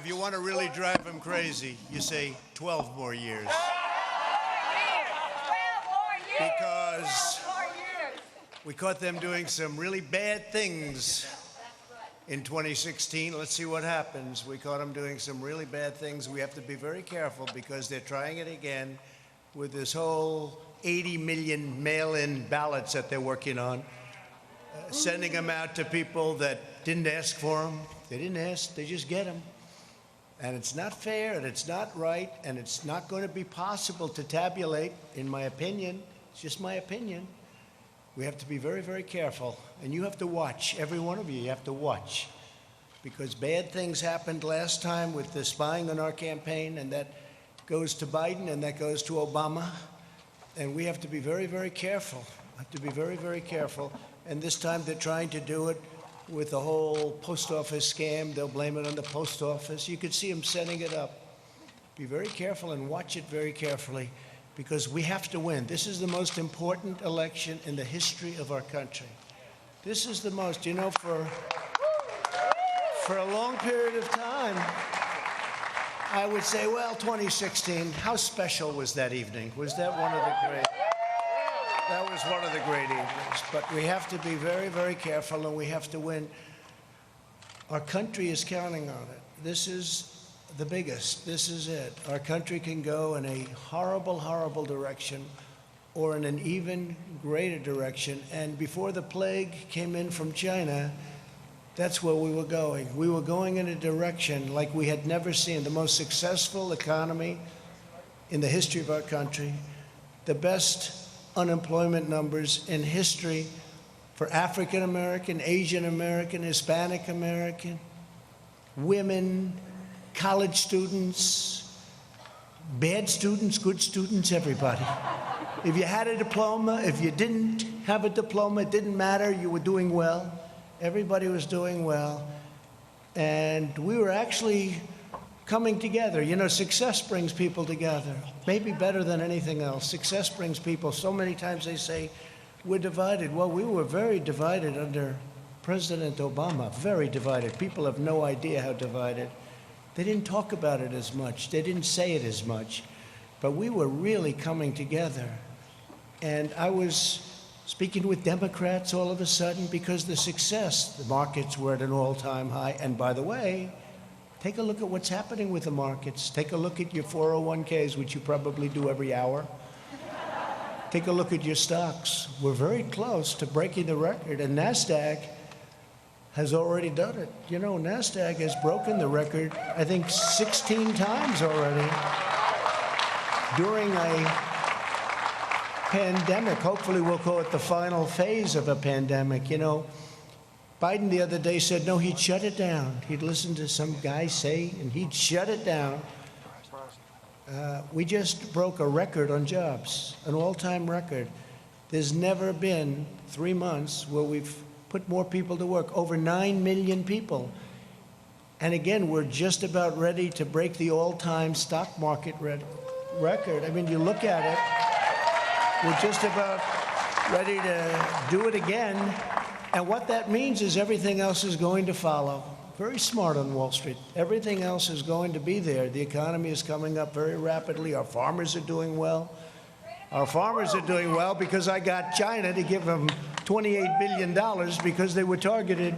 if you want to really drive them crazy, you say 12 more years. Because we caught them doing some really bad things in 2016. Let's see what happens. We caught them doing some really bad things. We have to be very careful because they're trying it again with this whole 80 million mail-in ballots that they're working on, sending them out to people that didn't ask for them. They didn't ask, they just get them. And it's not fair, and it's not right, and it's not going to be possible to tabulate, in my opinion. It's just my opinion. We have to be very, very careful. And you have to watch, every one of you have to watch. Because bad things happened last time with the spying on our campaign, and that goes to Biden, and that goes to Obama. And we have to be very, very careful. Have to be very, very careful. And this time they're trying to do it with the whole post office scam. They'll blame it on the post office. You could see them setting it up. Be very careful and watch it very carefully, because we have to win. This is the most important election in the history of our country. This is the most, you know, for a long period of time, I would say, well, 2016, how special was that evening? Was that one of the great? That was one of the great evenings. But we have to be very, very careful, and we have to win. Our country is counting on it. This is the biggest. This is it. Our country can go in a horrible, horrible direction, or in an even greater direction. And before the plague came in from China, that's where we were going. We were going in a direction like we had never seen. The most successful economy in the history of our country, the best unemployment numbers in history for African American, Asian American, Hispanic American, women, college students, bad students, good students, everybody. If you had a diploma, if you didn't have a diploma, it didn't matter, you were doing well. Everybody was doing well. And we were actually coming together. You know, success brings people together, maybe better than anything else. Success brings people. So many times they say, we're divided. Well, we were very divided under President Obama, very divided. People have no idea how divided. They didn't talk about it as much. They didn't say it as much. But we were really coming together. And I was speaking with Democrats all of a sudden because the success, the markets were at an all-time high. And by the way, take a look at what's happening with the markets. Take a look at your 401ks, which you probably do every hour. Take a look at your stocks. We're very close to breaking the record, and NASDAQ has already done it. You know, NASDAQ has broken the record, I think, 16 times already during a pandemic. Hopefully we'll call it the final phase of a pandemic. You know, Biden the other day said, no, he'd shut it down. He'd listen to some guy say, and he'd shut it down. We just broke a record on jobs, an all-time record. There's never been 3 months where we've put more people to work, over 9 million people. And again, we're just about ready to break the all-time stock market record. I mean, you look at it, we're just about ready to do it again. And what that means is everything else is going to follow. Very smart on Wall Street. Everything else is going to be there. The economy is coming up very rapidly. Our farmers are doing well. Our farmers are doing well because I got China to give them $28 billion because they were targeted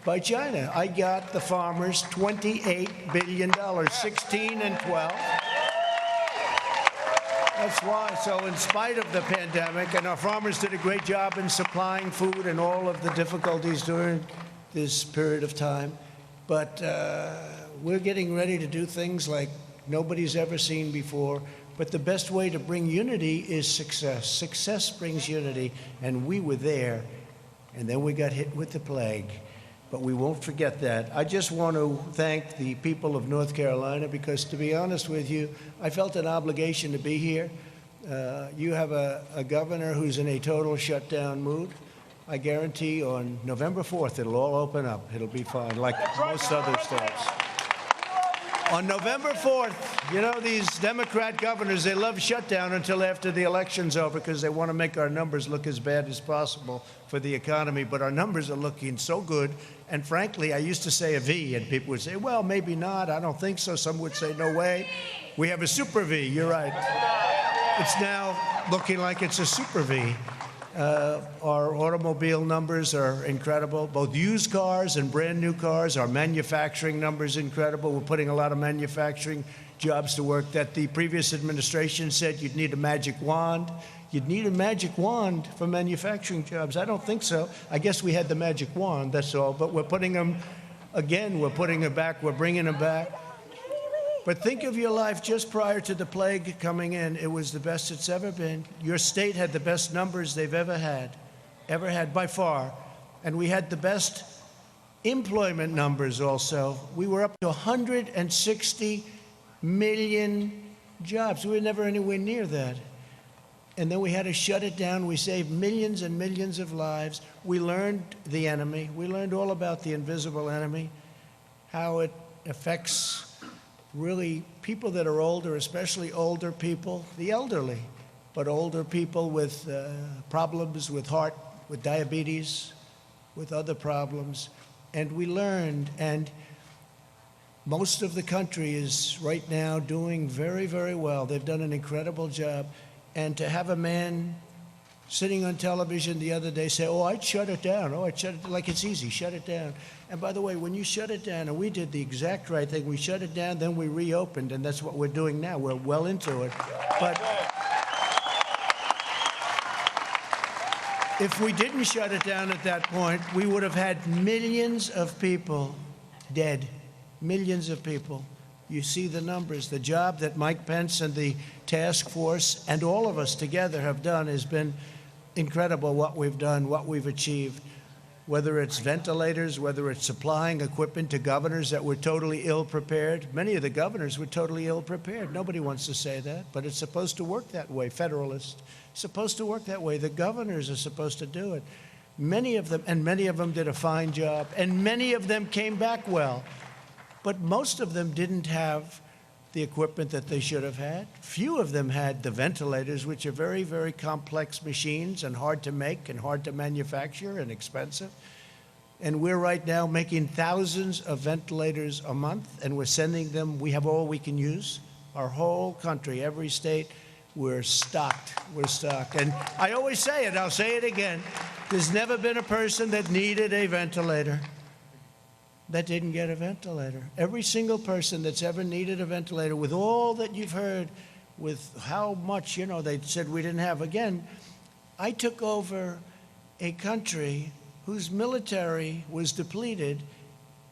by China. I got the farmers $28 billion, 16 and 12. That's why. So in spite of the pandemic, and our farmers did a great job in supplying food and all of the difficulties during this period of time, but we're getting ready to do things like nobody's ever seen before. But the best way to bring unity is success. Success brings unity, and we were there, and then we got hit with the plague. But we won't forget that. I just want to thank the people of North Carolina because, to be honest with you, I felt an obligation to be here. You have a governor who's in a total shutdown mood. I guarantee on November 4th, it'll all open up. It'll be fine, like most other states. On November 4th, you know, these Democrat governors, they love shutdown until after the election's over because they want to make our numbers look as bad as possible for the economy. But our numbers are looking so good. And frankly, I used to say a V, and people would say, well, maybe not. I don't think so. Some would say, no way. We have a super V. You're right. It's now looking like it's a super V. Our automobile numbers are incredible, both used cars and brand new cars. Our manufacturing numbers incredible. We're putting a lot of manufacturing jobs to work that the previous administration said you'd need a magic wand. You'd need a magic wand for manufacturing jobs. I don't think so. I guess we had the magic wand, that's all. But we're putting them, again, we're putting them back, we're bringing them back. But think of your life just prior to the plague coming in. It was the best it's ever been. Your state had the best numbers they've ever had by far. And we had the best employment numbers also. We were up to 160 million jobs. We were never anywhere near that. And then we had to shut it down. We saved millions and millions of lives. We learned the enemy. We learned all about the invisible enemy, how it affects really people that are older, especially older people, the elderly, but older people with problems with heart, with diabetes, with other problems. And we learned, and most of the country is right now doing very, very well. They've done an incredible job. And to have a man sitting on television the other day say, oh, I'd shut it down. Oh, I'd shut it, like it's easy, shut it down. And by the way, when you shut it down, and we did the exact right thing, we shut it down, then we reopened, and that's what we're doing now. We're well into it. But if we didn't shut it down at that point, we would have had millions of people dead, millions of people. You see the numbers. The job that Mike Pence and the task force and all of us together have done has been incredible, what we've done, what we've achieved, whether it's ventilators, whether it's supplying equipment to governors that were totally ill-prepared. Many of the governors were totally ill-prepared. Nobody wants to say that, but it's supposed to work that way, Federalist. It's supposed to work that way. The governors are supposed to do it. Many of them did a fine job, and many of them came back well. But most of them didn't have the equipment that they should have had. Few of them had the ventilators, which are very, very complex machines and hard to make and hard to manufacture and expensive. And we're right now making thousands of ventilators a month, and we're sending them. We have all we can use. Our whole country, every state, we're stocked. We're stocked. And I always say it, I'll say it again. There's never been a person that needed a ventilator that didn't get a ventilator. Every single person that's ever needed a ventilator, with all that you've heard, with how much, you know, they said we didn't have. Again, I took over a country whose military was depleted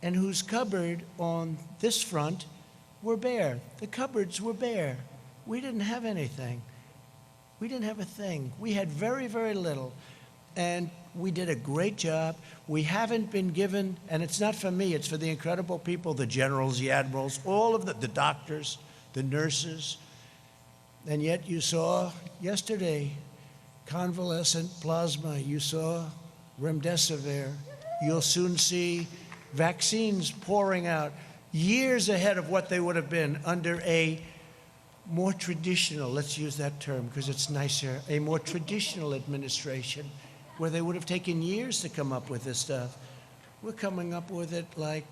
and whose cupboard on this front were bare. The cupboards were bare. We didn't have anything. We didn't have a thing. We had very, very little. And we did a great job. We haven't been given, and it's not for me, it's for the incredible people, the generals, the admirals, all of the doctors, the nurses. And yet you saw yesterday convalescent plasma. You saw remdesivir. You'll soon see vaccines pouring out years ahead of what they would have been under a more traditional, let's use that term because it's nicer, a more traditional administration, where they would have taken years to come up with this stuff. We're coming up with it like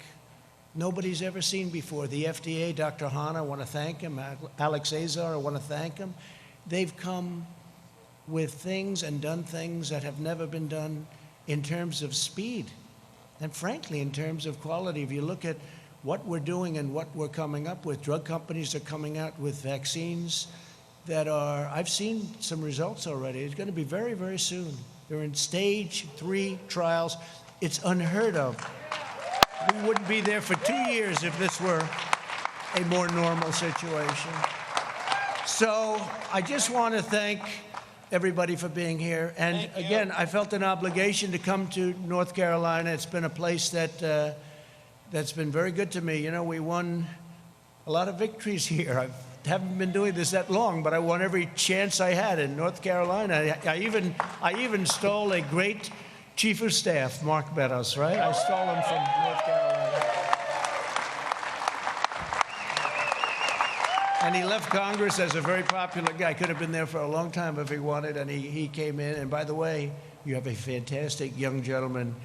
nobody's ever seen before. The FDA, Dr. Hahn, I want to thank him. Alex Azar, I want to thank him. They've come with things and done things that have never been done in terms of speed and frankly in terms of quality. If you look at what we're doing and what we're coming up with, drug companies are coming out with vaccines that are, I've seen some results already. It's going to be very, very soon. They're in stage 3 trials. It's unheard of. We wouldn't be there for 2 years if this were a more normal situation. So I just want to thank everybody for being here. And again, I felt an obligation to come to North Carolina. It's been a place that that's been very good to me. You know, we won a lot of victories here. I haven't been doing this that long, but I won every chance I had in North Carolina. I even stole a great chief of staff, Mark Meadows, right? I stole him from North Carolina. And he left Congress as a very popular guy. Could have been there for a long time if he wanted, and he came in. And by the way, you have a fantastic young gentleman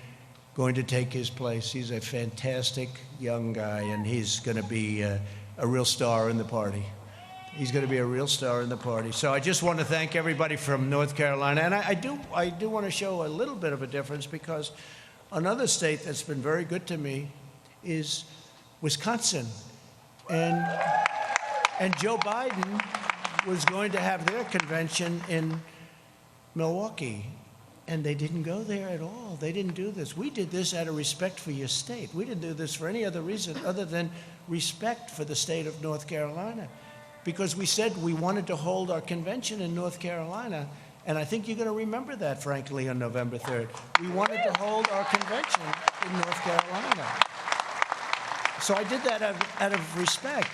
going to take his place. He's a fantastic young guy, and he's going to be a real star in the party. He's going to be a real star in the party. So I just want to thank everybody from North Carolina. And I do want to show a little bit of a difference, because another state that's been very good to me is Wisconsin. And Joe Biden was going to have their convention in Milwaukee, and they didn't go there at all. They didn't do this. We did this out of respect for your state. We didn't do this for any other reason other than respect for the state of North Carolina, because we said we wanted to hold our convention in North Carolina, and I think you're going to remember that, frankly, on November 3rd. We wanted to hold our convention in North Carolina. So I did that out of respect.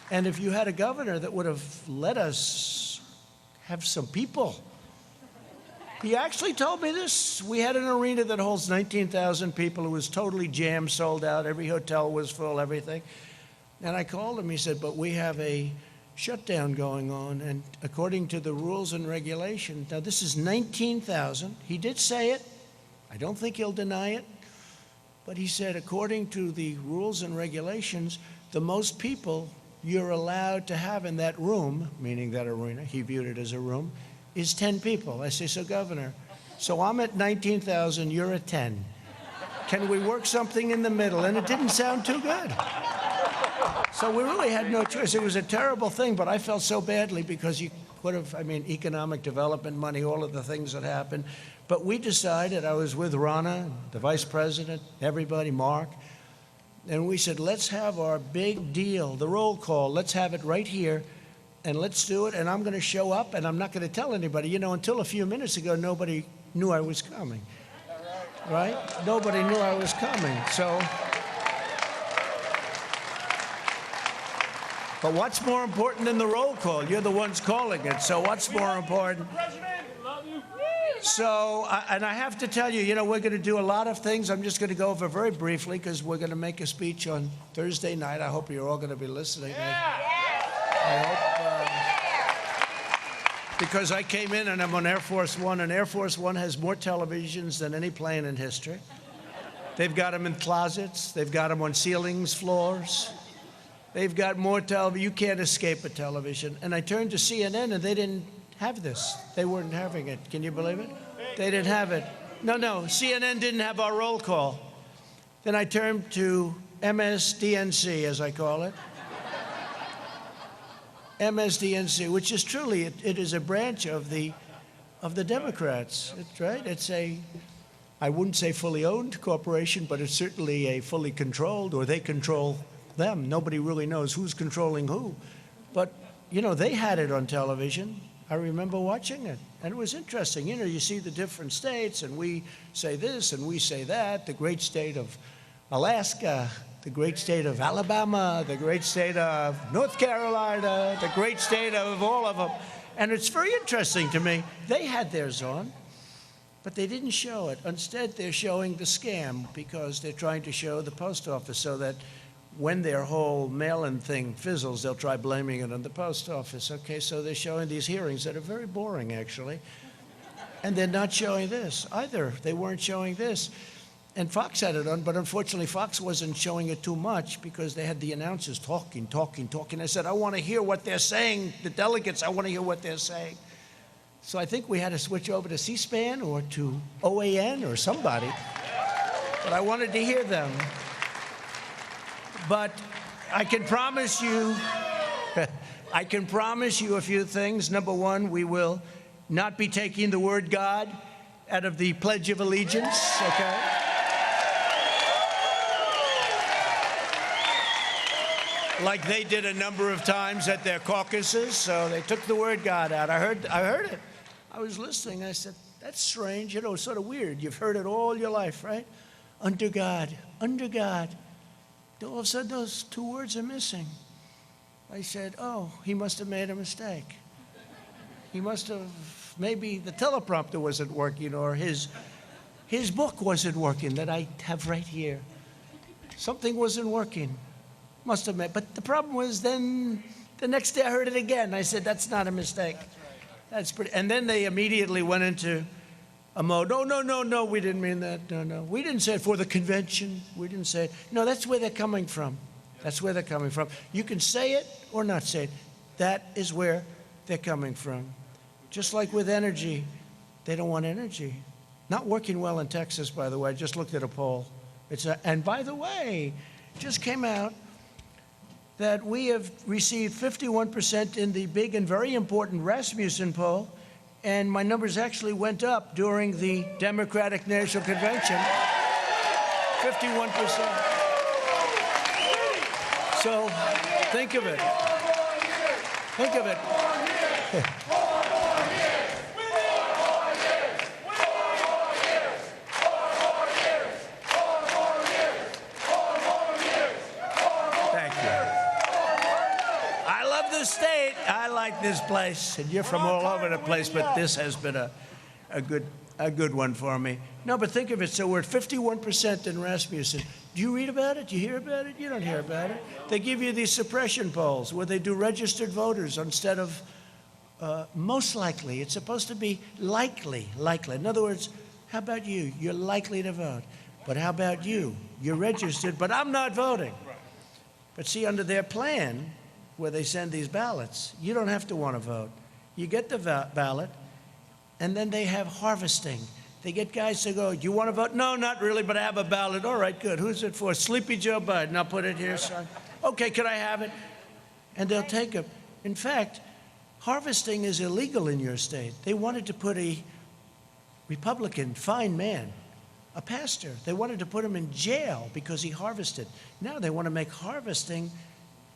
And if you had a governor that would have let us have some people. He actually told me this. We had an arena that holds 19,000 people. It was totally jammed, sold out. Every hotel was full, everything. And I called him. He said, but we have a shutdown going on. And according to the rules and regulations, now this is 19,000. He did say it. I don't think he'll deny it. But he said, according to the rules and regulations, the most people you're allowed to have in that room, meaning that arena, he viewed it as a room, is 10 people. I say, so Governor, so I'm at 19,000, you're at 10. Can we work something in the middle? And it didn't sound too good. So we really had no choice. It was a terrible thing, but I felt so badly because you could have, economic development money, all of the things that happened. But we decided, I was with Ronna, the vice president, everybody, Mark, and we said, let's have our big deal, the roll call. Let's have it right here, and let's do it. And I'm going to show up, and I'm not going to tell anybody. Until a few minutes ago, nobody knew I was coming, right? Nobody knew I was coming. So, but what's more important than the roll call? You're the ones calling it. So what's more important? So, and I have to tell you, we're going to do a lot of things. I'm just going to go over very briefly because we're going to make a speech on Thursday night. I hope you're all going to be listening. I hope, because I came in and I'm on Air Force One, and Air Force One has more televisions than any plane in history. They've got them in closets. They've got them on ceilings, floors. They've got more television. You can't escape a television. And I turned to CNN, and they didn't have this. They weren't having it. Can you believe it? They didn't have it. No, CNN didn't have our roll call. Then I turned to MSDNC, as I call it. MSDNC, which is truly, it is a branch of the Democrats. It's right. It's I wouldn't say fully owned corporation, but it's certainly a fully controlled, or they control them. Nobody really knows who's controlling who. But, they had it on television. I remember watching it, and it was interesting. You see the different states, and we say this and we say that. The great state of Alaska, the great state of Alabama, the great state of North Carolina, the great state of all of them. And it's very interesting to me. They had theirs on, but they didn't show it. Instead, they're showing the scam because they're trying to show the post office so that when their whole mail-in thing fizzles, they'll try blaming it on the post office. Okay, so they're showing these hearings that are very boring, actually. And they're not showing this either. They weren't showing this. And Fox had it on, but unfortunately, Fox wasn't showing it too much because they had the announcers talking. I said, I want to hear what they're saying. The delegates, I want to hear what they're saying. So I think we had to switch over to C-SPAN or to OAN or somebody. But I wanted to hear them. But I can promise you a few things. Number one, we will not be taking the word God out of the Pledge of Allegiance, okay? Like they did a number of times at their caucuses, so they took the word God out. I heard it. I was listening. I said, that's strange, sort of weird. You've heard it all your life, right? Under God, under God. All of a sudden, those two words are missing. I said, oh, he must have made a mistake. He must have, maybe the teleprompter wasn't working, or his book wasn't working that I have right here. Something wasn't working. Must have made, but the problem was then The next day I heard it again. I said, that's not a mistake. That's pretty. And then they immediately went into a mode. No, we didn't mean that. No. We didn't say it for the convention. We didn't say it. No, that's where they're coming from. That's where they're coming from. You can say it or not say it. That is where they're coming from. Just like with energy, they don't want energy. Not working well in Texas, by the way. I just looked at a poll. And by the way, it just came out that we have received 51% in the big and very important Rasmussen poll, and my numbers actually went up during the Democratic National Convention, 51%. So think of it. Think of it. State, I like this place, and you're from all over the place, but this has been a good one for me. No, but think of it. So we're at 51% in Rasmussen. Do you read about it? Do you hear about it? You don't hear about it. They give you these suppression polls where they do registered voters instead of most likely. It's supposed to be likely. In other words, how about you? You're likely to vote. But how about you? You're registered, but I'm not voting. But see, under their plan, where they send these ballots, you don't have to want to vote. You get the ballot, and then they have harvesting. They get guys to go, do you want to vote? No, not really, but I have a ballot. All right, good. Who's it for? Sleepy Joe Biden. I'll put it here, son. Okay, can I have it? And they'll take it. In fact, harvesting is illegal in your state. They wanted to put a Republican, fine man, a pastor, they wanted to put him in jail because he harvested. Now they want to make harvesting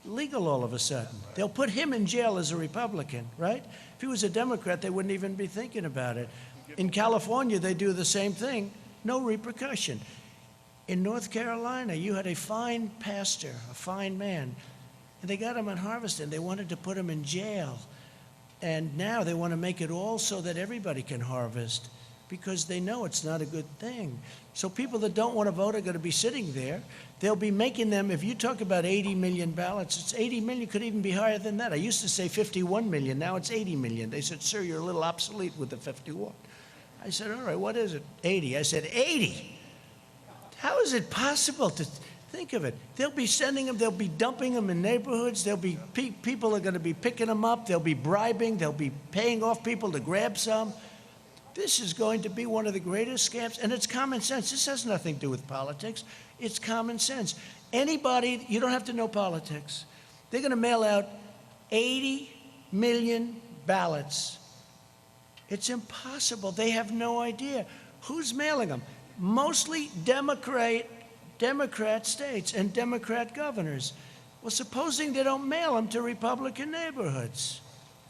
legal all of a sudden. They'll put him in jail as a Republican, right? If he was a Democrat, they wouldn't even be thinking about it. In California, they do the same thing, no repercussion. In North Carolina, you had a fine pastor, a fine man, and they got him on harvesting. They wanted to put him in jail. And now they want to make it all so that everybody can harvest because they know it's not a good thing. So people that don't want to vote are going to be sitting there. They'll be making them, if you talk about 80 million ballots, it's 80 million, could even be higher than that. I used to say 51 million, now it's 80 million. They said, sir, you're a little obsolete with the 51. I said, all right, what is it? 80. I said, 80? How is it possible to think of it? They'll be sending them, they'll be dumping them in neighborhoods, there'll be people are going to be picking them up, they'll be bribing, they'll be paying off people to grab some. This is going to be one of the greatest scams, and it's common sense. This has nothing to do with politics. It's common sense. Anybody, you don't have to know politics. They're going to mail out 80 million ballots. It's impossible. They have no idea. Who's mailing them? Mostly Democrat states and Democrat governors. Well, supposing they don't mail them to Republican neighborhoods.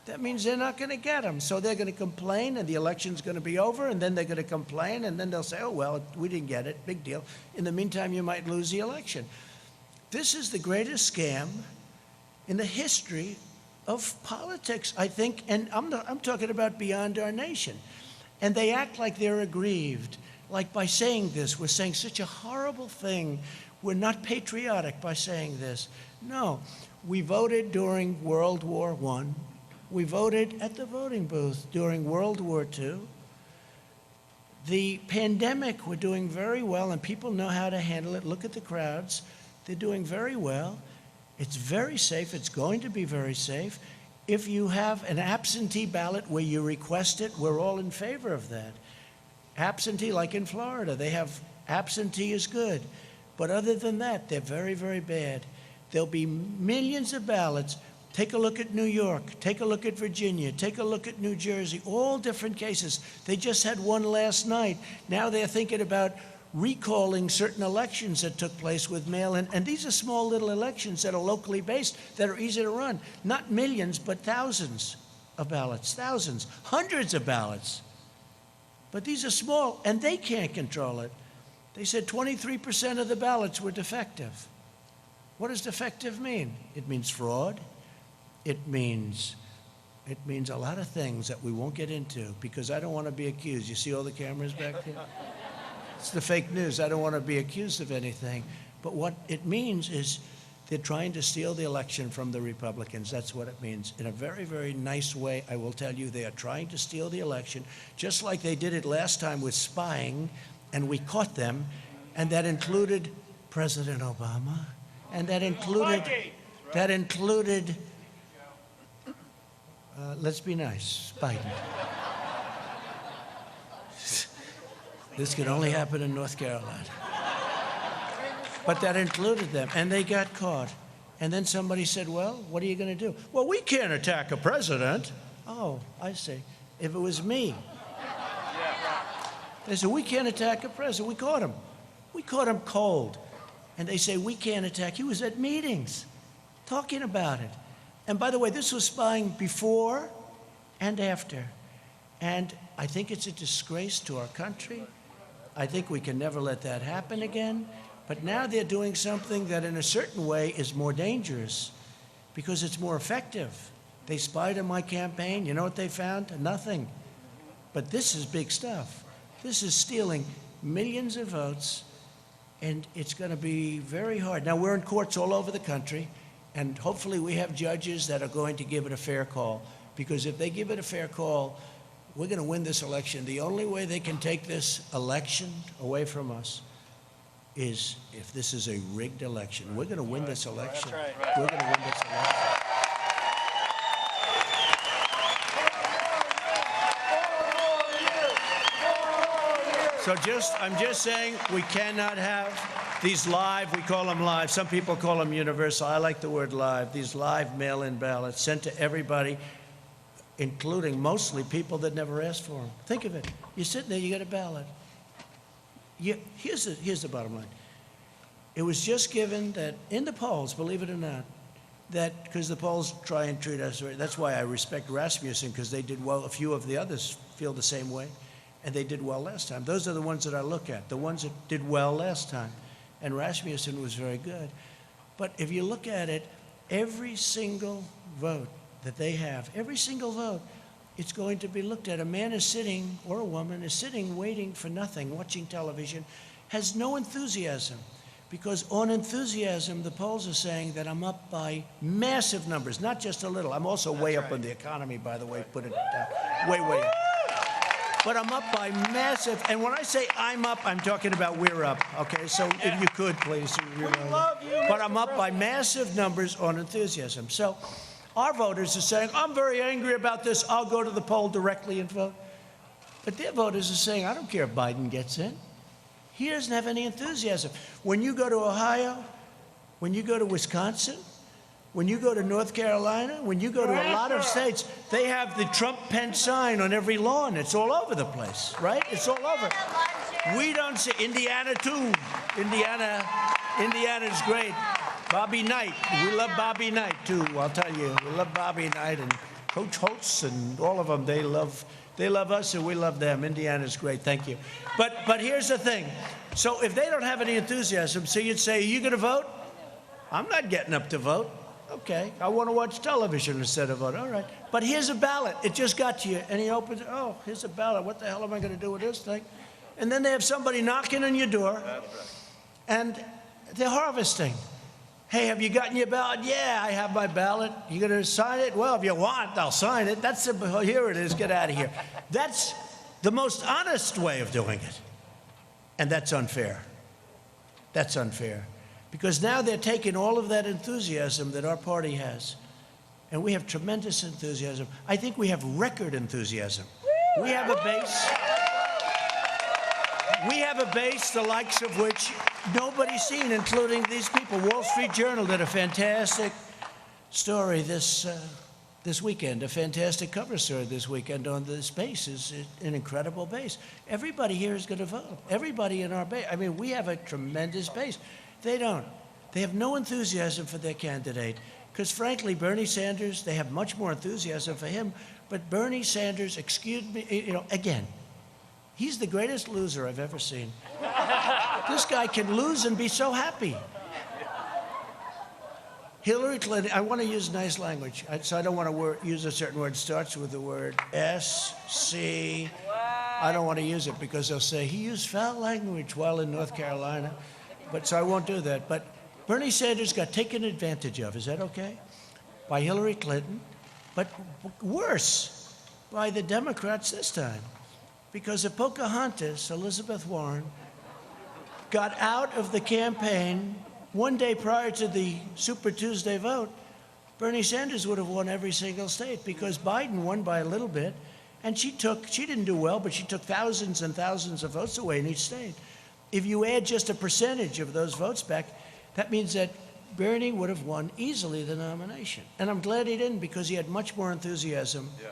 That means they're not going to get them. So they're going to complain, and the election's going to be over, and then they're going to complain, and then they'll say, oh, well, we didn't get it. Big deal. In the meantime, you might lose the election. This is the greatest scam in the history of politics, I think, and I'm talking about beyond our nation. And they act like they're aggrieved. Like by saying this, we're saying such a horrible thing. We're not patriotic by saying this. No, we voted during World War I. We voted at the voting booth during World War II. The pandemic, we're doing very well, and people know how to handle it. Look at the crowds. They're doing very well. It's very safe. It's going to be very safe. If you have an absentee ballot where you request it, we're all in favor of that. Absentee, like in Florida, they have absentee is good. But other than that, they're very, very bad. There'll be millions of ballots. Take a look at New York. Take a look at Virginia. Take a look at New Jersey. All different cases. They just had one last night. Now they're thinking about recalling certain elections that took place with mail-in. And these are small little elections that are locally based, that are easy to run. Not millions, but thousands of ballots. Thousands. Hundreds of ballots. But these are small, and they can't control it. They said 23% of the ballots were defective. What does defective mean? It means fraud. It means a lot of things that we won't get into because I don't want to be accused. You see all the cameras back there? It's the fake news. I don't want to be accused of anything. But what it means is They're trying to steal the election from the Republicans. That's what it means. In a very, very nice way, I will tell you, they are trying to steal the election, just like they did it last time with spying, and we caught them, and that included President Obama, and that included, let's be nice, Biden. This could only happen in North Carolina. But that included them, and they got caught. And then somebody said, well, what are you going to do? Well, we can't attack a president. Oh, I see. If it was me. They said, we can't attack a president. We caught him. We caught him cold. And they say, we can't attack. He was at meetings talking about it. And by the way, this was spying before and after. And I think it's a disgrace to our country. I think we can never let that happen again. But now they're doing something that in a certain way is more dangerous because it's more effective. They spied on my campaign. You know what they found? Nothing. But this is big stuff. This is stealing millions of votes, and it's going to be very hard. Now, we're in courts all over the country, and hopefully we have judges that are going to give it a fair call, because if they give it a fair call, we're going to win this election. The only way they can take this election away from us is if this is a rigged election. We're going to win this election. That's right. We're going to win this election. So I'm just saying we cannot have these live, we call them live. Some people call them universal. I like the word live. These live mail-in ballots sent to everybody, including mostly people that never asked for them. Think of it. You're sitting there, you get a ballot. Here's the bottom line. It was just given that in the polls, believe it or not, that because the polls try and treat us, that's why I respect Rasmussen, because they did well. A few of the others feel the same way, and they did well last time. Those are the ones that I look at, the ones that did well last time. And Rasmussen was very good. But if you look at it, every single vote that they have, every single vote, it's going to be looked at. A man is sitting, or a woman is sitting, waiting for nothing, watching television, has no enthusiasm. Because on enthusiasm, the polls are saying that I'm up by massive numbers, not just a little. I'm also way up on the economy, by the way, put it down, way up. But I'm up by massive, and when I say I'm up, I'm talking about we're up, okay? So if you could, please. We love you, but I'm up by massive numbers on enthusiasm. So our voters are saying, I'm very angry about this. I'll go to the poll directly and vote. But their voters are saying, I don't care if Biden gets in. He doesn't have any enthusiasm. When you go to Ohio, when you go to Wisconsin, when you go to North Carolina, when you go to a lot of states, they have the Trump-Pence sign on every lawn. It's all over the place, right? It's all over. We don't see Indiana, too. Indiana's great. Bobby Knight. We love Bobby Knight, too, I'll tell you. We love Bobby Knight and Coach Holtz and all of them. They love us and we love them. Indiana's great. Thank you. But here's the thing. So if they don't have any enthusiasm, so you'd say, are you going to vote? I'm not getting up to vote. Okay. I want to watch television instead of vote. All right. But here's a ballot. It just got to you. And he opens it. Oh, here's a ballot. What the hell am I going to do with this thing? And then they have somebody knocking on your door. And they're harvesting. Hey, have you gotten your ballot? Yeah, I have my ballot. You going to sign it? Well, if you want, I'll sign it. Here it is. Get out of here. That's the most honest way of doing it. And that's unfair. That's unfair. Because now they're taking all of that enthusiasm that our party has. And we have tremendous enthusiasm. I think we have record enthusiasm. We have a base. We have a base the likes of which nobody's seen, including these people. Wall Street Journal did a fantastic story this weekend, a fantastic cover story this weekend on this base. Is an incredible base. Everybody here is going to vote. Everybody in our base. I mean, we have a tremendous base. They don't. They have no enthusiasm for their candidate. Because frankly, Bernie Sanders, they have much more enthusiasm for him. But Bernie Sanders, excuse me, again, he's the greatest loser I've ever seen. This guy can lose and be so happy. Hillary Clinton, I want to use nice language, so I don't want to use a certain word. It starts with the word S-C. I don't want to use it because they'll say he used foul language while in North Carolina. But so I won't do that. But Bernie Sanders got taken advantage of, is that okay? By Hillary Clinton, but worse, by the Democrats this time. Because if Pocahontas, Elizabeth Warren, got out of the campaign one day prior to the Super Tuesday vote, Bernie Sanders would have won every single state because Biden won by a little bit, and she didn't do well, but she took thousands and thousands of votes away in each state. If you add just a percentage of those votes back, that means that Bernie would have won easily the nomination. And I'm glad he didn't because he had much more enthusiasm. Yeah.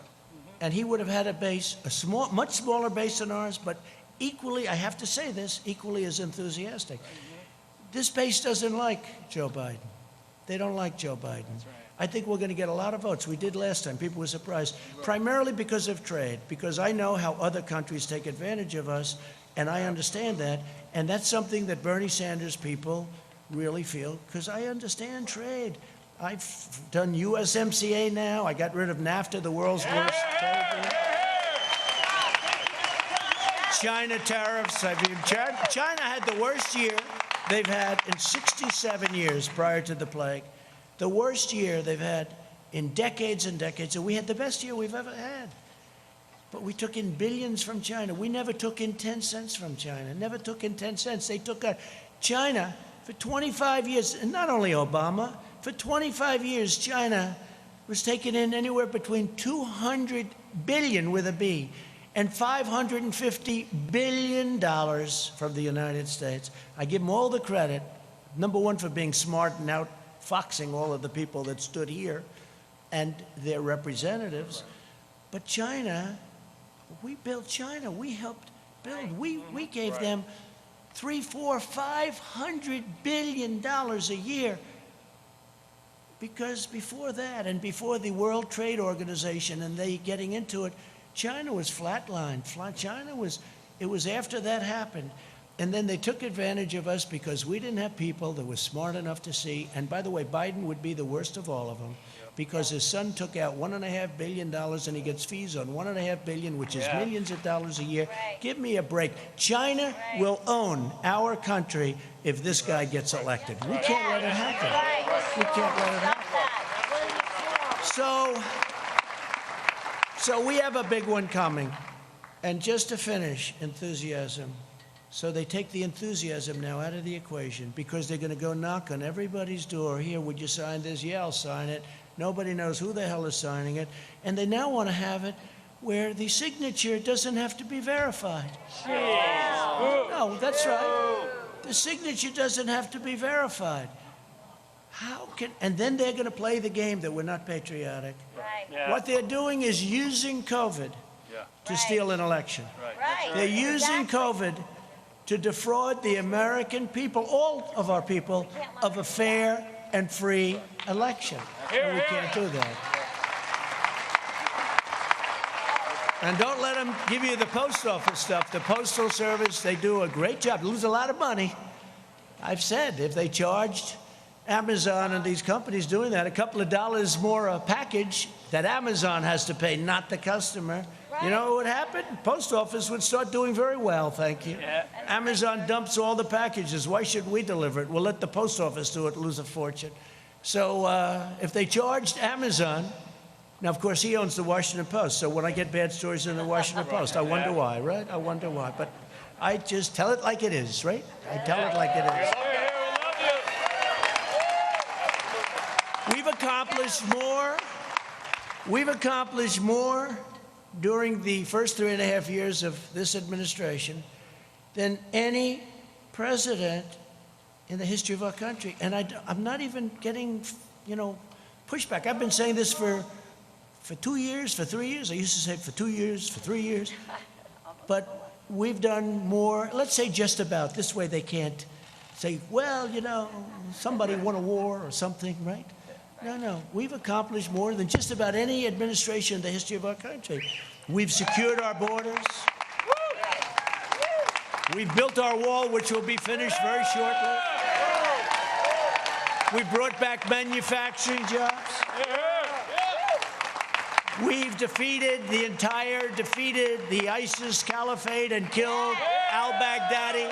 And he would have had a base, much smaller base than ours, but equally, I have to say this, equally as enthusiastic. This base doesn't like Joe Biden. They don't like Joe Biden. I think we're going to get a lot of votes. We did last time. People were surprised, primarily because of trade, because I know how other countries take advantage of us, and I understand that. And that's something that Bernie Sanders people really feel, because I understand trade. I've done USMCA now. I got rid of NAFTA, the world's worst trade deal. China tariffs. I mean, China had the worst year they've had in 67 years prior to the plague. The worst year they've had in decades and decades. And we had the best year we've ever had. But we took in billions from China. We never took in 10 cents from China. Never took in 10 cents. They took China for 25 years, and not only Obama, for 25 years, China was taking in anywhere between 200 billion with a B and $550 billion from the United States. I give them all the credit, number one, for being smart and outfoxing all of the people that stood here and their representatives. But China, we built China. We helped build. We gave them $300, $400, $500 billion a year. Because before that, and before the World Trade Organization and they getting into it, China was flatlined. It was after that happened. And then they took advantage of us because we didn't have people that were smart enough to see. And by the way, Biden would be the worst of all of them because his son took out $1.5 billion and he gets fees on $1.5 billion, which is millions of dollars a year. Give me a break. China will own our country if this guy gets elected. We can't let it happen. We can't let it happen. So we have a big one coming. And just to finish, enthusiasm. So they take the enthusiasm now out of the equation because they're going to go knock on everybody's door. Here, would you sign this? Yeah, I'll sign it. Nobody knows who the hell is signing it. And they now want to have it where the signature doesn't have to be verified. No, that's right. The signature doesn't have to be verified. And then they're going to play the game that we're not patriotic. Right. Yeah. What they're doing is using COVID to steal an election. Right. They're using COVID to defraud the American people, all of our people, of a fair and free election. And we can't do that. And don't let them give you the post office stuff. The Postal Service, they do a great job. They lose a lot of money. I've said if they charged Amazon and these companies doing that a couple of dollars more a package that Amazon has to pay, not the customer, you know what would happen? Post office would start doing very well, thank you. Yeah. Amazon dumps all the packages. Why should we deliver it? We'll let the post office do it, lose a fortune. So if they charged Amazon, now, of course, he owns the Washington Post, so when I get bad stories in the Washington Post, I wonder why, right? I wonder why. But I just tell it like it is, right? I tell it like it is. We've accomplished more during the first 3.5 years of this administration than any president in the history of our country. And I'm not even getting, pushback. I've been saying this for 2 years, for 3 years. I used to say for 2 years, for 3 years. But we've done more, let's say just about. This way they can't say, well, somebody won a war or something, right? No. We've accomplished more than just about any administration in the history of our country. We've secured our borders. We've built our wall, which will be finished very shortly. We brought back manufacturing jobs. We've defeated the ISIS caliphate and killed al-Baghdadi.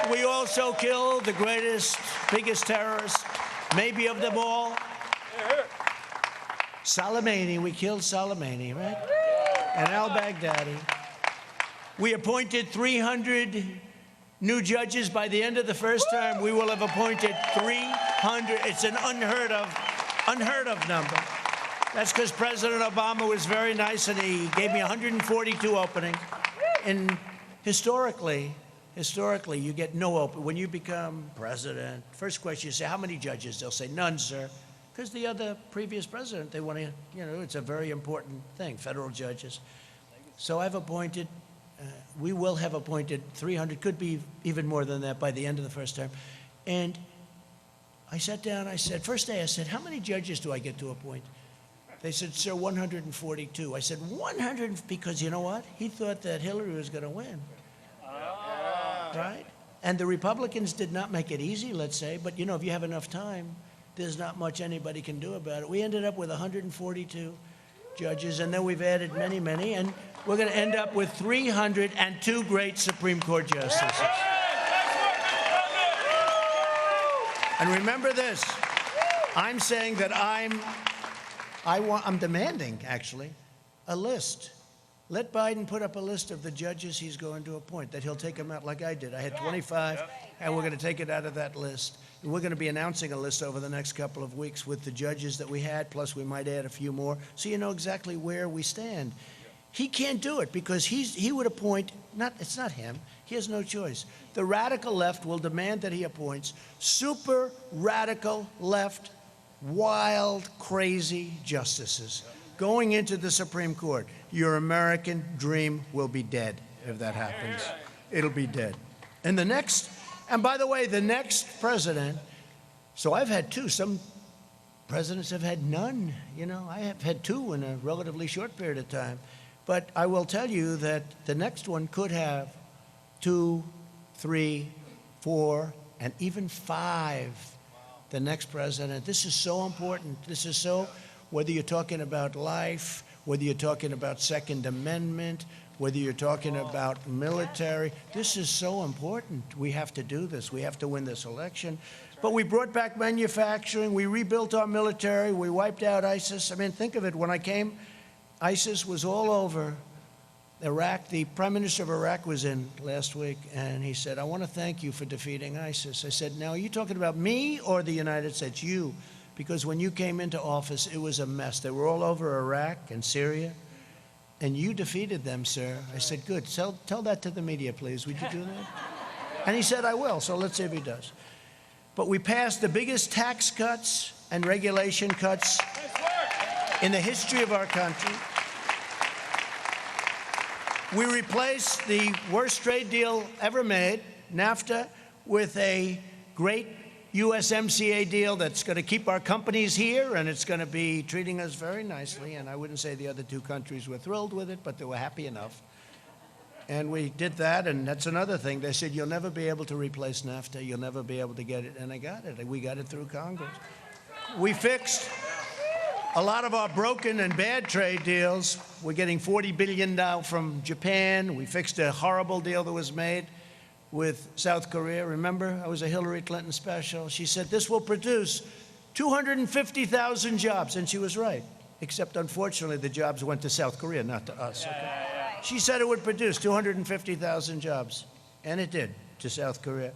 But we also killed the greatest, biggest terrorist, maybe of them all. Soleimani, we killed Soleimani, right? And al-Baghdadi. We appointed 300 new judges. By the end of the first term, we will have appointed 300. It's an unheard of number. That's because President Obama was very nice and he gave me 142 openings. And historically, you get no open. When you become president, first question you say, how many judges? They'll say, none, sir. Because the other previous president, they want to, it's a very important thing, federal judges. So I've appointed, we will have appointed 300, could be even more than that by the end of the first term. And I sat down, I said, first day I said, how many judges do I get to appoint? They said, sir, 142. I said, 100, because you know what? He thought that Hillary was going to win. Right? And the Republicans did not make it easy, let's say, but if you have enough time, there's not much anybody can do about it. We ended up with 142 judges, and then we've added many, many, and we're going to end up with 302 great Supreme Court justices. And remember this, I'm saying that I'm demanding, actually, a list. Let Biden put up a list of the judges he's going to appoint, that he'll take them out like I did. I had 25, and we're going to take it out of that list. And we're going to be announcing a list over the next couple of weeks with the judges that we had, plus we might add a few more, so you know exactly where we stand. He can't do it because he would appoint, it's not him, he has no choice. The radical left will demand that he appoints super radical left, wild, crazy justices going into the Supreme Court. Your American dream will be dead if that happens. It'll be dead. And by the way, the next president, so I've had two. Some presidents have had none. I have had two in a relatively short period of time. But I will tell you that the next one could have 2, 3, 4, and even 5. The next president. This is so important. Whether you're talking about life, whether you're talking about Second Amendment, whether you're talking about military, this is so important. We have to do this. We have to win this election. But we brought back manufacturing. We rebuilt our military. We wiped out ISIS. I mean, think of it. When I came, ISIS was all over Iraq. The Prime Minister of Iraq was in last week, and he said, I want to thank you for defeating ISIS. I said, now, are you talking about me or the United States? You. Because when you came into office, it was a mess. They were all over Iraq and Syria. And you defeated them, sir. I said, good. Tell that to the media, please. Would you do that? And he said, I will. So let's see if he does. But we passed the biggest tax cuts and regulation cuts in the history of our country. We replaced the worst trade deal ever made, NAFTA, with a great USMCA deal that's going to keep our companies here, and it's going to be treating us very nicely. And I wouldn't say the other two countries were thrilled with it, but they were happy enough. And we did that, and that's another thing. They said, you'll never be able to replace NAFTA. You'll never be able to get it. And I got it. We got it through Congress. We fixed a lot of our broken and bad trade deals. We're getting $40 billion now from Japan. We fixed a horrible deal that was made with South Korea. Remember, I was a Hillary Clinton special. She said this will produce 250,000 jobs, and she was right. Except, unfortunately, the jobs went to South Korea, not to us. Okay? She said it would produce 250,000 jobs, and it did, to South Korea.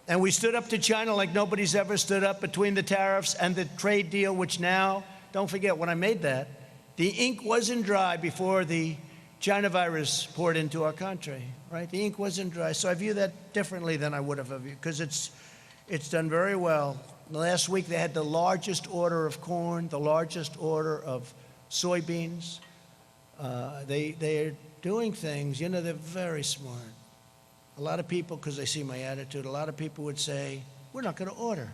And we stood up to China like nobody's ever stood up between the tariffs and the trade deal, which now, don't forget, when I made that, the ink wasn't dry before the China virus poured into our country, right? The ink wasn't dry. So I view that differently than I would have, because it's done very well. Last week they had the largest order of corn, the largest order of soybeans. They're doing things, they're very smart. A lot of people, because they see my attitude, a lot of people would say, we're not going to order.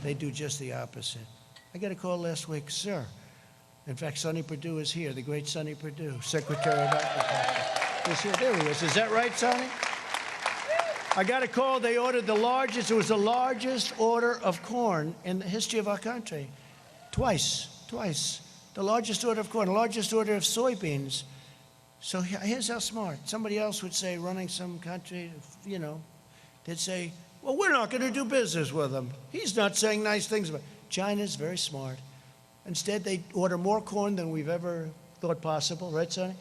They do just the opposite. I got a call last week, sir. In fact, Sonny Perdue is here, the great Sonny Perdue, Secretary of Agriculture. He's here. There he is. Is that right, Sonny? I got a call. They ordered it was the largest order of corn in the history of our country. Twice. The largest order of corn, the largest order of soybeans. So here's how smart. Somebody else would say running some country, they'd say, well, we're not going to do business with him. He's not saying nice things about China's very smart. Instead, they order more corn than we've ever thought possible, right, Sonny?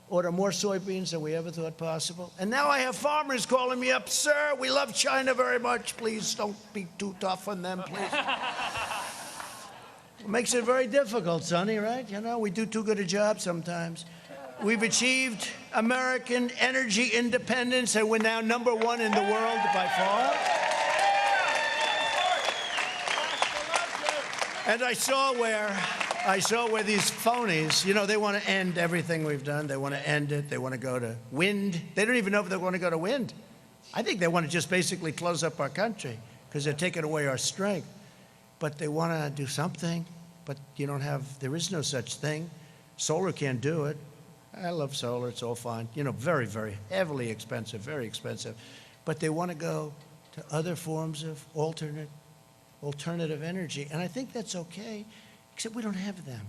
Order more soybeans than we ever thought possible. And now I have farmers calling me up, sir, we love China very much. Please don't be too tough on them, please. It makes it very difficult, Sonny, right? You know, we do too good a job sometimes. We've achieved American energy independence, and we're now #1 in the world by far. And I saw where these phonies, you know, they want to end everything we've done. They want to end it. They want to go to wind. They don't even know if they want to go to wind. I think they want to just basically close up our country because they're taking away our strength. But they want to do something, but there is no such thing. Solar can't do it. I love solar, it's all fine. You know, very, very heavily expensive, very expensive. But they want to go to other forms of alternative energy. And I think that's okay, except we don't have them.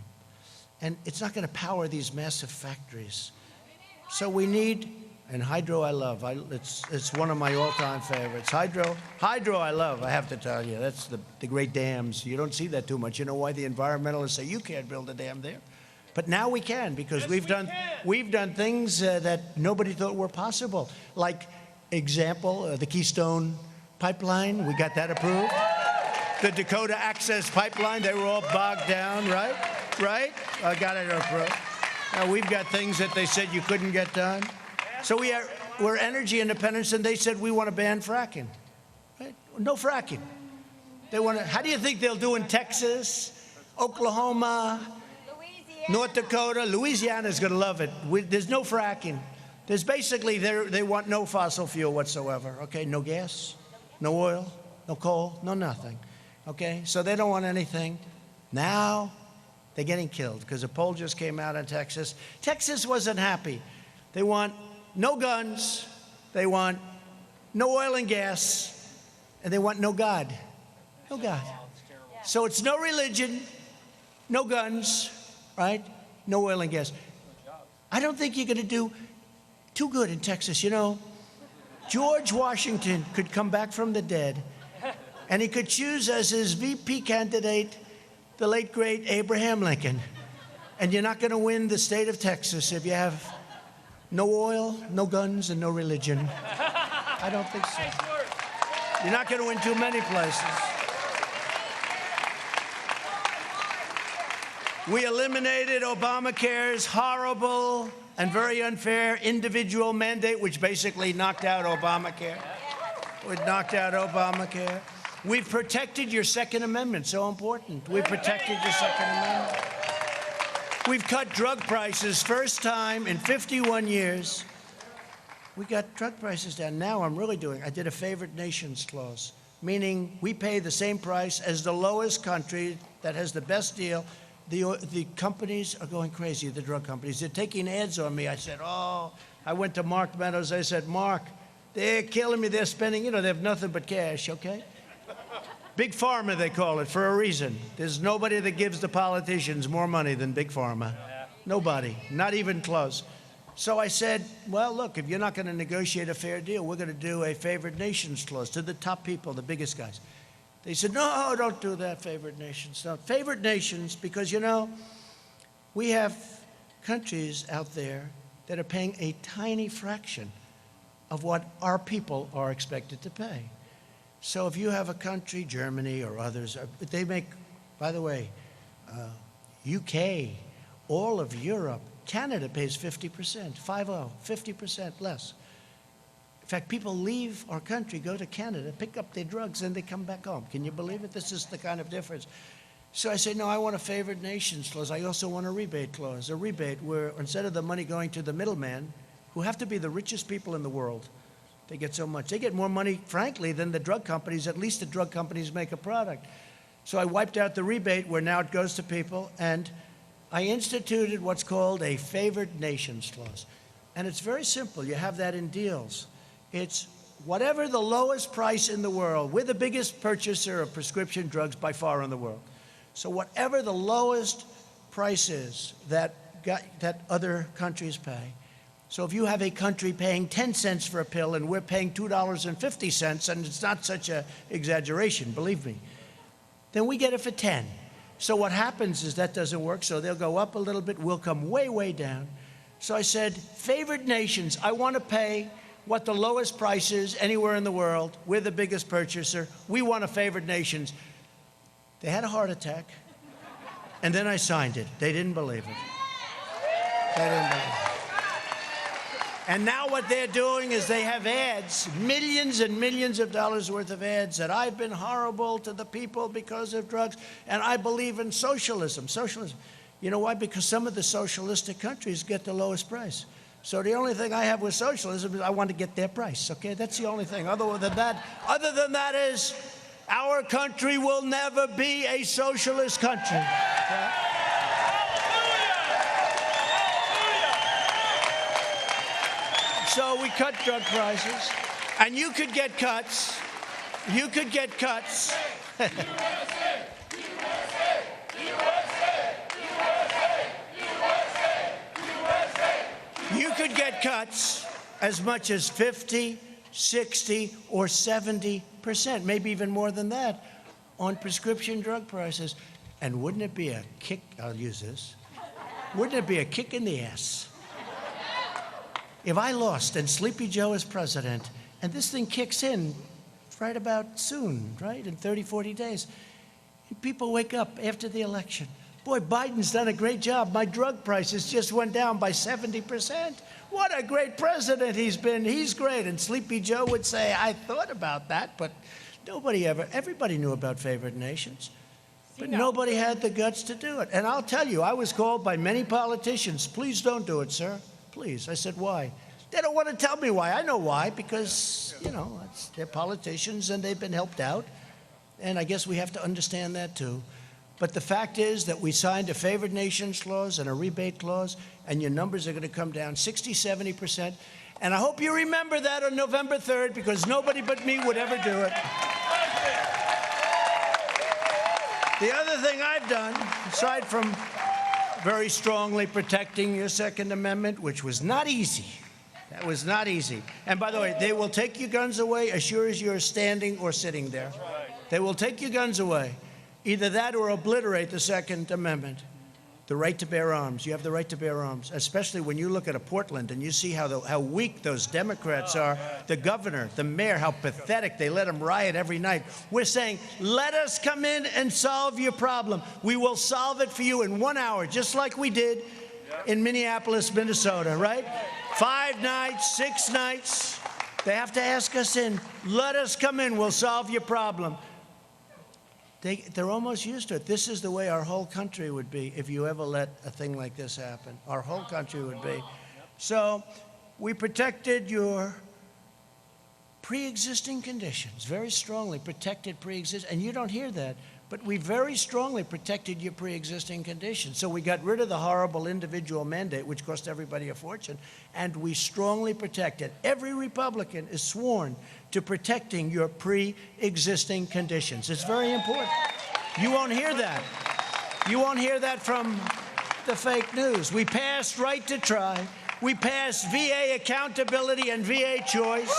And it's not going to power these massive factories. So we need, and hydro I love. It's one of my all-time favorites. Hydro I love, I have to tell you. That's the great dams. You don't see that too much. You know why the environmentalists say you can't build a dam there? But now we can, because we've done things that nobody thought were possible. Like, example, the Keystone Pipeline, we got that approved. The Dakota Access Pipeline, they were all bogged down, right? Right? I got it approved. Now we've got things that they said you couldn't get done. So we're energy independent, and they said we want to ban fracking. Right? No fracking. They want to. How do you think they'll do in Texas, Oklahoma, North Dakota? Louisiana's going to love it. There's no fracking. There's basically, they want no fossil fuel whatsoever, okay? No gas, no oil, no coal, no nothing, okay? So they don't want anything. Now they're getting killed because a poll just came out in Texas. Texas wasn't happy. They want no guns, they want no oil and gas, and they want no God. No God. So it's no religion, no guns, right? No oil and gas. I don't think you're going to do too good in Texas. You know, George Washington could come back from the dead, and he could choose as his VP candidate the late, great Abraham Lincoln. And you're not going to win the state of Texas if you have no oil, no guns, and no religion. I don't think so. You're not going to win too many places. We eliminated Obamacare's horrible and very unfair individual mandate, which basically knocked out Obamacare. It knocked out Obamacare. We've protected your Second Amendment, so important. We've protected your Second Amendment. We've cut drug prices, first time in 51 years. We got drug prices down. Now I did a favored nations clause, meaning we pay the same price as the lowest country that has the best deal. The companies are going crazy, the drug companies. They're taking ads on me. I said, I went to Mark Meadows. I said, Mark, they're killing me. They're spending, they have nothing but cash, okay? Big Pharma, they call it, for a reason. There's nobody that gives the politicians more money than Big Pharma. Nobody, not even close. So I said, well, look, if you're not going to negotiate a fair deal, we're going to do a favored nations clause to the top people, the biggest guys. They said, no, don't do that, favored nations. No, favored nations, because, we have countries out there that are paying a tiny fraction of what our people are expected to pay. So if you have a country, Germany or others, they make, by the way, UK, all of Europe, Canada pays 50%, 50% less. In fact, people leave our country, go to Canada, pick up their drugs, and they come back home. Can you believe it? This is the kind of difference. So I say, no, I want a favored nations clause. I also want a rebate clause, a rebate where instead of the money going to the middleman, who have to be the richest people in the world, they get so much. They get more money, frankly, than the drug companies. At least the drug companies make a product. So I wiped out the rebate where now it goes to people, and I instituted what's called a favored nations clause. And it's very simple. You have that in deals. It's whatever the lowest price in the world. We're the biggest purchaser of prescription drugs by far in the world. So whatever the lowest price is that other countries pay, So if you have a country paying 10 cents for a pill and we're paying $2.50, and it's not such an exaggeration, believe me, then we get it for 10. So what happens is that doesn't work, so they'll go up a little bit, we'll come way, way down. So I said, favored nations, I want to pay what the lowest price is anywhere in the world. We're the biggest purchaser. We want a favored nations. They had a heart attack, and then I signed it. They didn't believe it. They didn't believe it. And now what they're doing is they have ads, millions and millions of dollars worth of ads, that I've been horrible to the people because of drugs, and I believe in socialism. Socialism. You know why? Because some of the socialistic countries get the lowest price. So the only thing I have with socialism is I want to get their price, okay? That's the only thing. Other than that is our country will never be a socialist country. Okay? So we cut drug prices, and you could get cuts. You could get cuts. You could get cuts as much as 50, 60, or 70%, maybe even more than that, on prescription drug prices. And wouldn't it be a kick, I'll use this, wouldn't it be a kick in the ass if I lost and Sleepy Joe is president, and this thing kicks in right about soon, right, in 30, 40 days, and people wake up after the election. Boy, Biden's done a great job. My drug prices just went down by 70%. What a great president he's been. He's great. And Sleepy Joe would say, I thought about that, but everybody knew about favored nations, but nobody had the guts to do it. And I'll tell you, I was called by many politicians, please don't do it, sir. Please. I said, why? They don't want to tell me why. I know why, because, you know, they're politicians and they've been helped out. And I guess we have to understand that too. But the fact is that we signed a favored nations clause and a rebate clause, and your numbers are going to come down 60, 70%. And I hope you remember that on November 3rd, because nobody but me would ever do it. The other thing I've done, aside from very strongly protecting your Second Amendment, which was not easy. That was not easy. And by the way, they will take your guns away as sure as you're standing or sitting there. They will take your guns away. Either that or obliterate the Second Amendment. The right to bear arms. You have the right to bear arms, especially when you look at a Portland and you see how weak those Democrats are. The governor, the mayor, how pathetic. They let them riot every night. We're saying, let us come in and solve your problem. We will solve it for you in 1 hour, just like we did in Minneapolis, Minnesota, right? 5 nights, 6 nights. They have to ask us in. Let us come in. We'll solve your problem. They're almost used to it. This is the way our whole country would be if you ever let a thing like this happen. Our whole country would be. So we protected your pre-existing conditions, very strongly protected pre-existing, and you don't hear that, but we very strongly protected your pre-existing conditions. So we got rid of the horrible individual mandate, which cost everybody a fortune, and we strongly protected. Every Republican is sworn to protecting your pre-existing conditions. It's very important. You won't hear that. You won't hear that from the fake news. We passed right to try. We passed VA accountability and VA choice.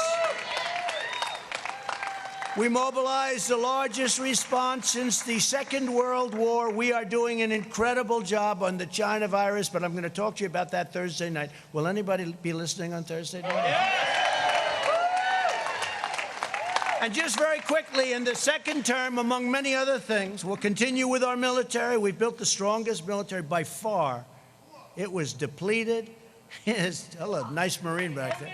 We mobilized the largest response since the Second World War. We are doing an incredible job on the China virus, but I'm going to talk to you about that Thursday night. Will anybody be listening on Thursday night? Yeah. And just very quickly, in the second term, among many other things, we'll continue with our military. We've built the strongest military by far. It was depleted. Hello, nice Marine back there.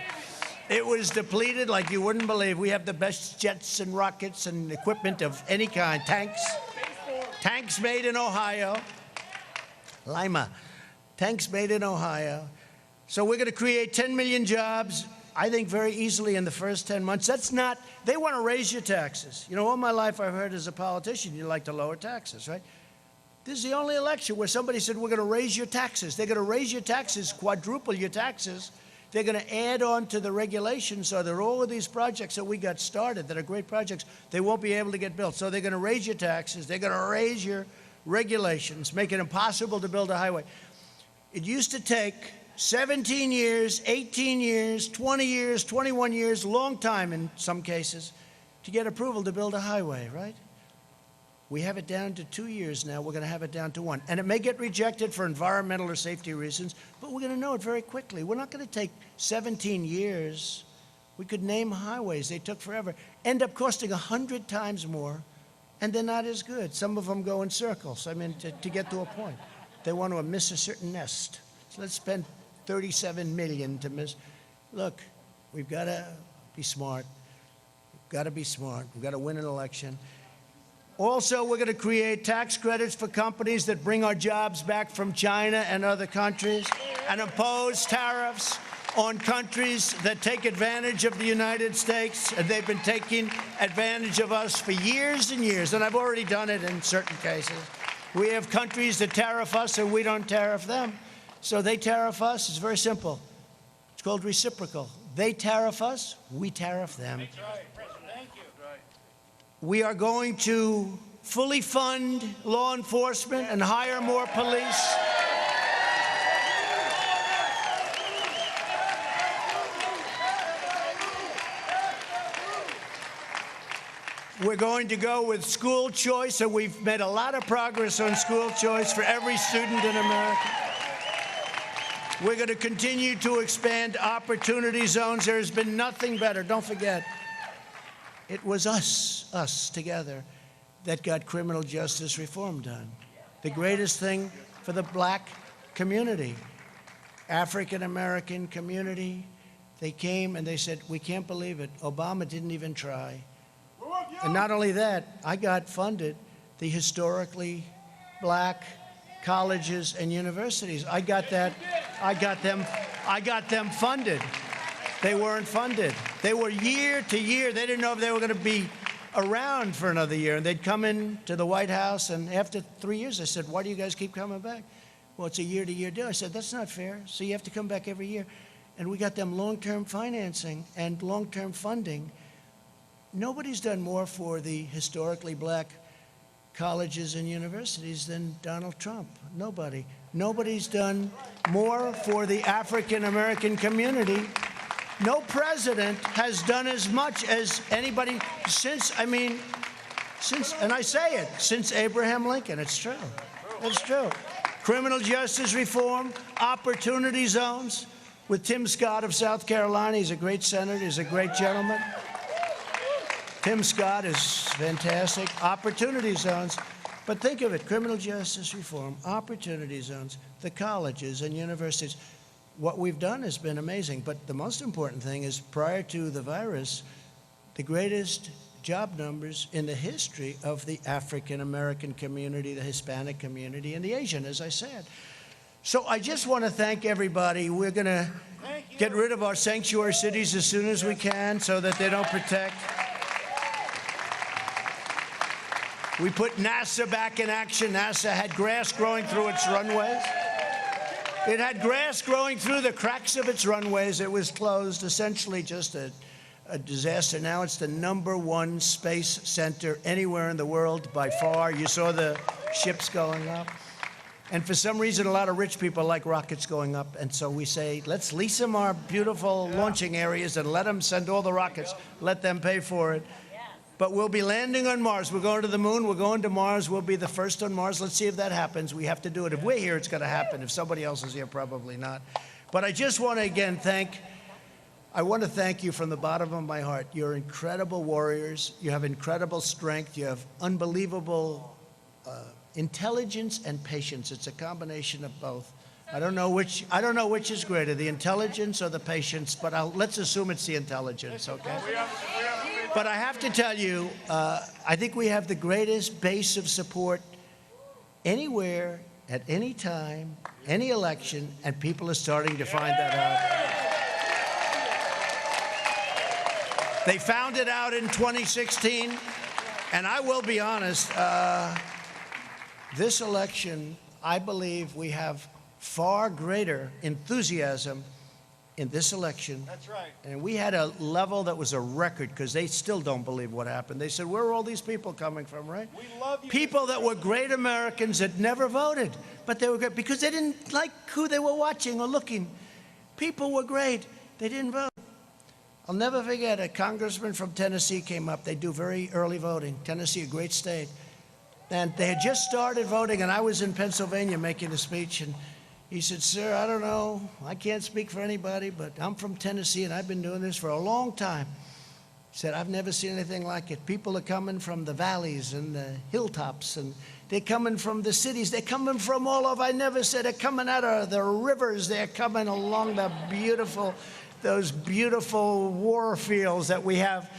It was depleted like you wouldn't believe. We have the best jets and rockets and equipment of any kind. Tanks made in Ohio. Lima. Tanks made in Ohio. So we're going to create 10 million jobs, I think very easily in the first 10 months. That's not, they want to raise your taxes. You know, all my life I've heard as a politician, you like to lower taxes, right? This is the only election where somebody said, we're going to raise your taxes. They're going to raise your taxes, quadruple your taxes. They're going to add on to the regulations so that all of these projects that we got started that are great projects, they won't be able to get built. So they're going to raise your taxes. They're going to raise your regulations, make it impossible to build a highway. It used to take 17 years, 18 years, 20 years, 21 years, long time in some cases, to get approval to build a highway, right? We have it down to 2 years now. We're going to have it down to 1. And it may get rejected for environmental or safety reasons, but we're going to know it very quickly. We're not going to take 17 years. We could name highways. They took forever. End up costing 100 times more, and they're not as good. Some of them go in circles, I mean, to get to a point. They want to miss a certain nest. So let's spend $37 million to miss. Look, we've got to be smart. We've got to be smart. We've got to win an election. Also, we're going to create tax credits for companies that bring our jobs back from China and other countries and impose tariffs on countries that take advantage of the United States. And they've been taking advantage of us for years and years. And I've already done it in certain cases. We have countries that tariff us and we don't tariff them. So they tariff us. It's very simple. It's called reciprocal. They tariff us, we tariff them. That's right. Thank you. We are going to fully fund law enforcement and hire more police. We're going to go with school choice, and we've made a lot of progress on school choice for every student in America. We're going to continue to expand opportunity zones. There has been nothing better. Don't forget, it was us together, that got criminal justice reform done. The greatest thing for the black community, African-American community. They came and they said, we can't believe it. Obama didn't even try. And not only that, I got funded the historically black colleges and universities. I got them funded. They weren't funded. They were year to year. They didn't know if they were going to be around for another year. And they'd come in to the White House, and after 3 years, I said, why do you guys keep coming back? Well, it's a year-to-year deal. I said, that's not fair. So you have to come back every year. And we got them long-term financing and long-term funding. Nobody's done more for the historically black colleges and universities than Donald Trump. Nobody. Nobody's done more for the African-American community. No president has done as much as anybody since Abraham Lincoln. It's true. It's true. Criminal justice reform, opportunity zones with Tim Scott of South Carolina. He's a great senator. He's a great gentleman. Tim Scott is fantastic. Opportunity zones. But think of it, criminal justice reform, opportunity zones, the colleges and universities. What we've done has been amazing. But the most important thing is, prior to the virus, the greatest job numbers in the history of the African-American community, the Hispanic community, and the Asian, as I said. So I just want to thank everybody. We're going to get rid of our sanctuary cities as soon as we can so that they don't protect. We put NASA back in action. NASA had grass growing through its runways. It had grass growing through the cracks of its runways. It was closed, essentially just a disaster. Now it's the #1 space center anywhere in the world by far. You saw the ships going up. And for some reason, a lot of rich people like rockets going up. And so we say, let's lease them our beautiful launching areas and let them send all the rockets. Let them pay for it. But we'll be landing on Mars. We're going to the moon. We're going to Mars. We'll be the first on Mars. Let's see if that happens. We have to do it. If we're here, it's going to happen. If somebody else is here, probably not. But I just want to, again, thank you from the bottom of my heart. You're incredible warriors. You have incredible strength. You have unbelievable intelligence and patience. It's a combination of both. I don't know which is greater, the intelligence or the patience, but let's assume it's the intelligence, okay? But I have to tell you, I think we have the greatest base of support anywhere, at any time, any election, and people are starting to find that out. They found it out in 2016, and I will be honest, this election, I believe we have far greater enthusiasm in this election. That's right. And we had a level that was a record, because they still don't believe what happened. They said, where are all these people coming from, right? We love you. People that were great Americans that never voted, but they were great because they didn't like who they were watching or looking. People were great. They didn't vote. I'll never forget, a congressman from Tennessee came up. They do very early voting. Tennessee, a great state. And they had just started voting, and I was in Pennsylvania making a speech, and he said, "Sir, I don't know. I can't speak for anybody, but I'm from Tennessee, and I've been doing this for a long time." He said, "I've never seen anything like it. People are coming from the valleys and the hilltops, and they're coming from the cities. They're coming from all over. I never said they're coming out of the rivers. They're coming along those beautiful war fields that we have.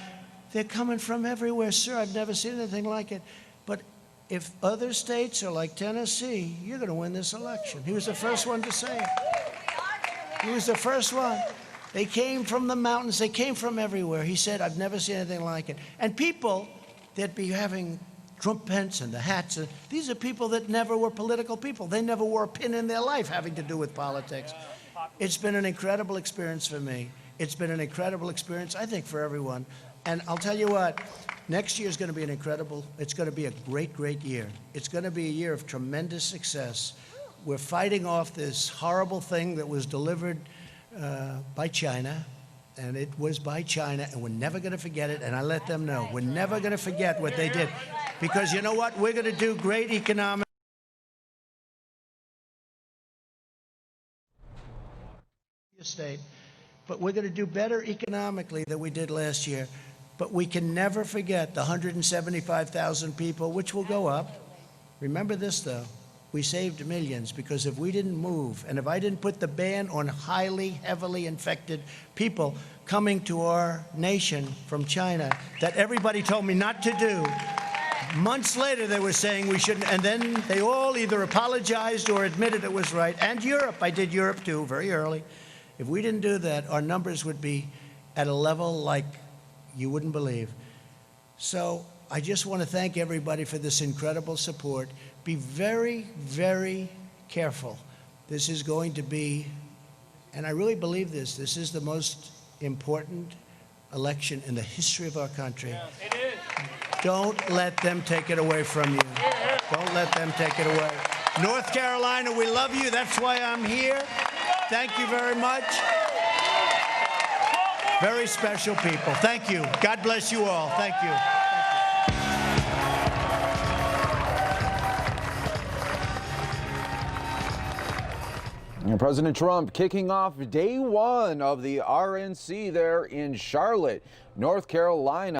They're coming from everywhere. Sir, I've never seen anything like it. But if other states are like Tennessee, you're going to win this election." He was the first one to say it. He was the first one. They came from the mountains. They came from everywhere. He said, "I've never seen anything like it." And people that be having Trump pants and the hats, these are people that never were political people. They never wore a pin in their life having to do with politics. It's been an incredible experience for me. It's been an incredible experience, I think, for everyone. And I'll tell you what, next year is going to be it's going to be a great, great year. It's going to be a year of tremendous success. We're fighting off this horrible thing that was delivered by China, and it was by China, and we're never going to forget it, and I let them know. We're never going to forget what they did, because you know what? We're going to do great economic state, but we're going to do better economically than we did last year. But we can never forget the 175,000 people, which will go up. Remember this, though. We saved millions, because if we didn't move, and if I didn't put the ban on heavily infected people coming to our nation from China, that everybody told me not to do, months later they were saying we shouldn't, and then they all either apologized or admitted it was right. And Europe, I did Europe too, very early. If we didn't do that, our numbers would be at a level like you wouldn't believe. So I just want to thank everybody for this incredible support. Be very, very careful. This is going to be, and I really believe this is the most important election in the history of our country. Yes, it is. Don't let them take it away from you. Don't let them take it away. North Carolina, we love you. That's why I'm here. Thank you very much. Very special people. Thank you. God bless you all. Thank you. And President Trump kicking off day one of the RNC there in Charlotte, North Carolina.